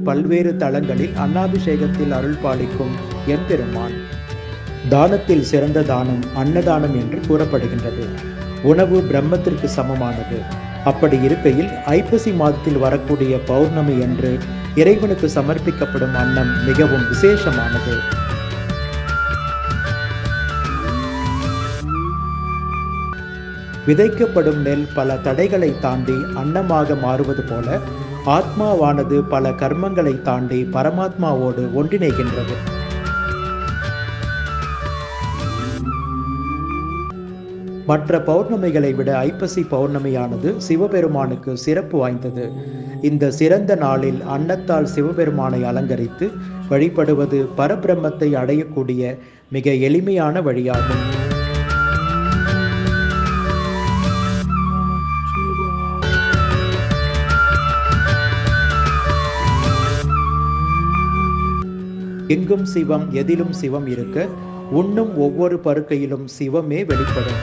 பல்வேறு தலங்களில் அன்னாபிஷேகத்தில் அருள் பாலிக்கும் எம்பெருமான். தானத்தில் சிறந்த தானம் அன்னதானம் என்று கூறப்படுகின்றது. உணவு பிரம்மத்திற்கு சமமானது. அப்படி இருக்கையில் ஐப்பசி மாதத்தில் வரக்கூடிய பௌர்ணமி என்று இறைவனுக்கு சமர்ப்பிக்கப்படும் அன்னம் மிகவும் விசேஷமானது. விதைக்கப்படும் நெல் பல தடைகளை தாண்டி அன்னமாக மாறுவது போல ஆத்மாவானது பல கர்மங்களை தாண்டி பரமாத்மாவோடு ஒன்றிணைகின்றது. மற்ற பௌர்ணமிகளை விட ஐப்பசி பௌர்ணமியானது சிவபெருமானுக்கு சிறப்பு வாய்ந்தது. இந்த சிறந்த நாளில் அன்னத்தால் சிவபெருமானை அலங்கரித்து வழிபடுவது பரபிரம்மத்தை அடையக்கூடிய மிக எளிமையான வழியாகும். எங்கும் சிவம் எதிலும் சிவம் இருக்க உண்ணும் ஒவ்வொரு பருக்கையிலும் சிவமே வெளிப்படும்.